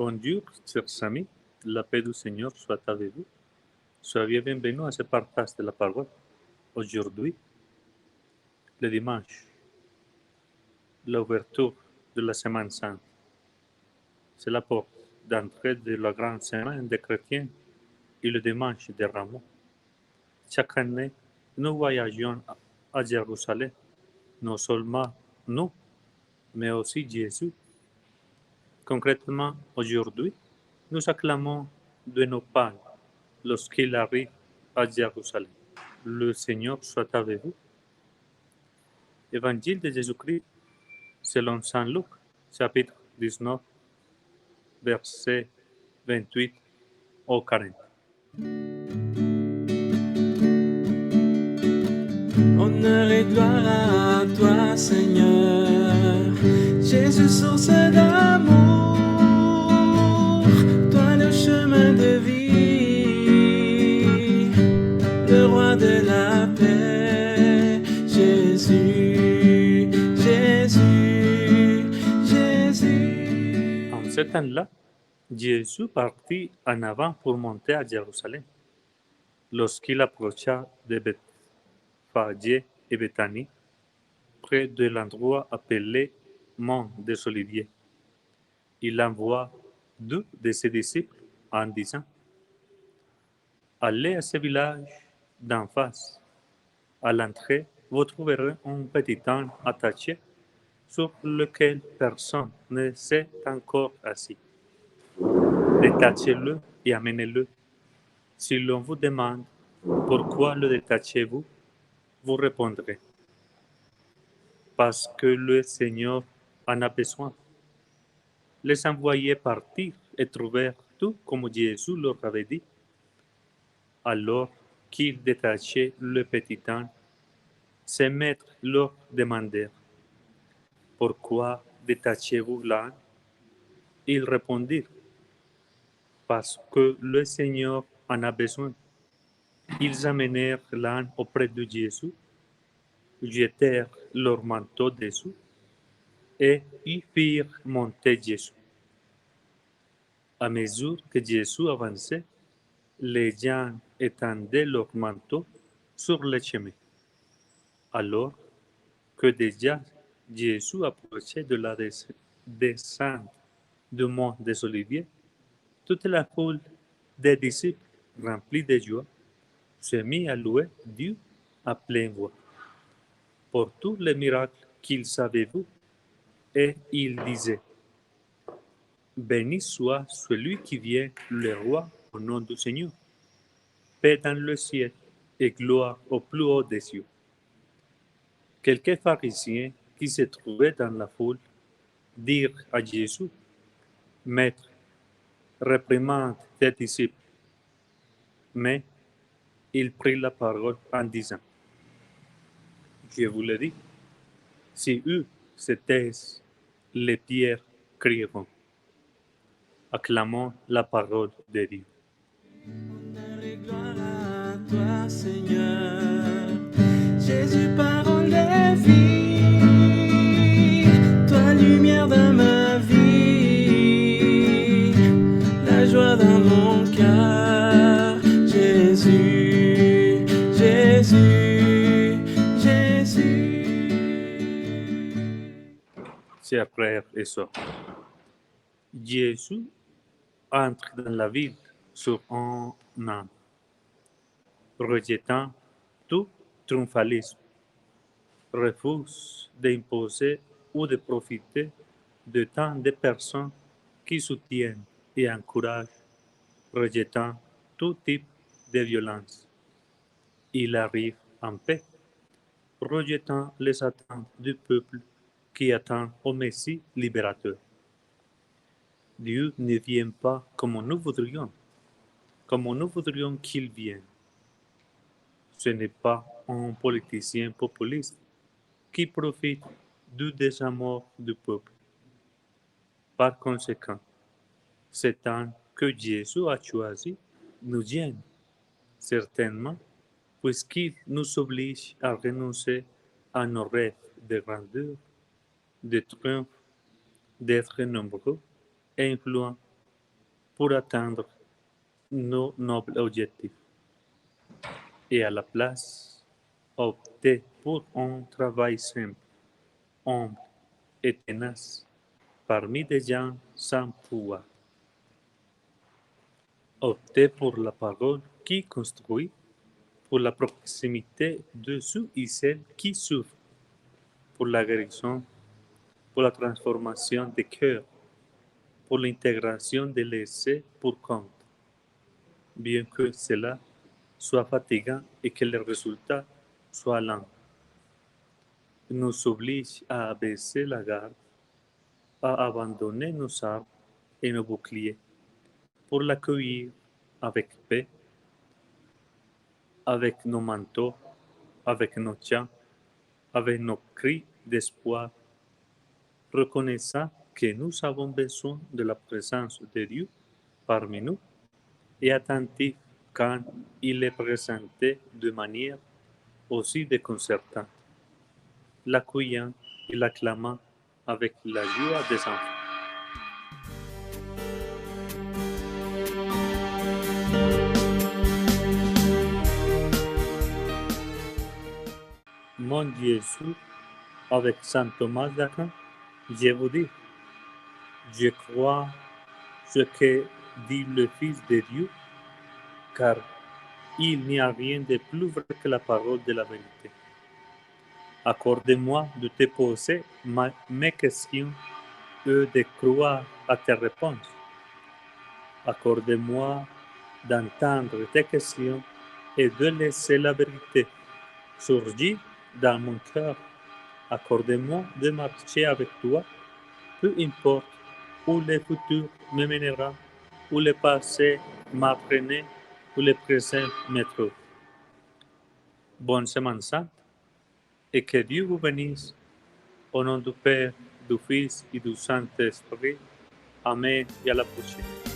Bonjour, chers amis. La paix du Seigneur soit avec vous. Soyez bienvenus à ce partage de la parole. Aujourd'hui, le dimanche, l'ouverture de la Semaine Sainte. C'est la porte d'entrée de la grande semaine des chrétiens et le dimanche des Rameaux. Chaque année, nous voyageons à Jérusalem, non seulement nous, mais aussi Jésus. Concrètement, aujourd'hui, nous acclamons de nos palmes lorsqu'il arrive à Jérusalem. Le Seigneur soit avec vous. Évangile de Jésus-Christ selon Saint Luc, chapitre 19, versets 28 au 40. Honneur et gloire à toi, Seigneur, Jésus, source d'amour, toi le chemin de vie, le roi de la paix, Jésus, Jésus, Jésus. En ce temps-là, Jésus partit en avant pour monter à Jérusalem. Lorsqu'il approcha de Bethphagée et Béthanie, près de l'endroit appelé Mont des Oliviers, il envoie deux de ses disciples en disant: Allez à ce village d'en face. À l'entrée, vous trouverez un petit âne attaché sur lequel personne ne s'est encore assis. Détachez-le et amenez-le. Si l'on vous demande pourquoi le détachez-vous, vous répondrez: parce que le Seigneur en a besoin. Les envoyés partirent et trouvèrent tout comme Jésus leur avait dit. Alors qu'ils détachaient le petit âne, ses maîtres leur demandèrent: Pourquoi détachez-vous l'âne? Ils répondirent: Parce que le Seigneur en a besoin. Ils amenèrent l'âne auprès de Jésus, jetèrent leur manteau dessus et y firent monter Jésus. À mesure que Jésus avançait, les gens étendaient leurs manteaux sur le chemin. Alors que déjà Jésus approchait de la descente du mont des Oliviers, toute la foule des disciples, remplie de joie, se mit à louer Dieu à pleine voix pour tous les miracles qu'il avait vus, et il disait: Béni soit celui qui vient, le roi, au nom du Seigneur. Paix dans le ciel et gloire au plus haut des cieux. Quelques pharisiens qui se trouvaient dans la foule dirent à Jésus: Maître, réprimande tes disciples. Mais il prit la parole en disant: Je vous le dis, si eux se taisent, les pierres crieront. Acclamons la parole de Dieu. Honneur et gloire à toi, Seigneur, Jésus, parole de vie, toi, lumière dans ma vie, la joie dans mon cœur, Jésus, Jésus, Jésus. Chers frères et sœurs, Jésus entre dans la ville sur un âne, rejetant tout triomphalisme, refuse d'imposer ou de profiter de tant de personnes qui soutiennent et encouragent, rejetant tout type de violence. Il arrive en paix, rejetant les attentes du peuple qui attend au Messie libérateur. Dieu ne vient pas comme nous voudrions qu'il vienne. Ce n'est pas un politicien populiste qui profite du désamour du peuple. Par conséquent, c'est temps que Jésus a choisi nous gêne, certainement, puisqu'il nous oblige à renoncer à nos rêves de grandeur, de triomphe, d'être nombreux et influents pour atteindre nos nobles objectifs. Et à la place, optez pour un travail simple, humble et tenace parmi des gens sans pouvoir. Optez pour la parole qui construit, pour la proximité de ceux et celles qui souffrent, pour la guérison, pour la transformation des cœurs, pour l'intégration des laissés pour compte, bien que cela soit fatigant et que le résultat soit lent. Nous oblige à abaisser la garde, à abandonner nos armes et nos boucliers pour l'accueillir avec paix, avec nos manteaux, avec nos chants, avec nos cris d'espoir, reconnaissant que nous avons besoin de la présence de Dieu parmi nous et attentif quand il est présenté de manière aussi déconcertante, l'accueillant et l'acclamant avec la joie des enfants. Mon Jésus, avec saint Thomas d'Aquin, je vous dis, je crois ce que dit le Fils de Dieu, car il n'y a rien de plus vrai que la parole de la vérité. Accorde-moi de te poser mes questions et de croire à tes réponses. Accorde-moi d'entendre tes questions et de laisser la vérité surgir dans mon cœur. Accorde-moi de marcher avec toi, peu importe où le futur me mènera, où le passé m'apprenait, où le présent me trouve. Bonne Semaine Sainte et que Dieu vous bénisse. Au nom du Père, du Fils et du Saint-Esprit. Amen et à la prochaine.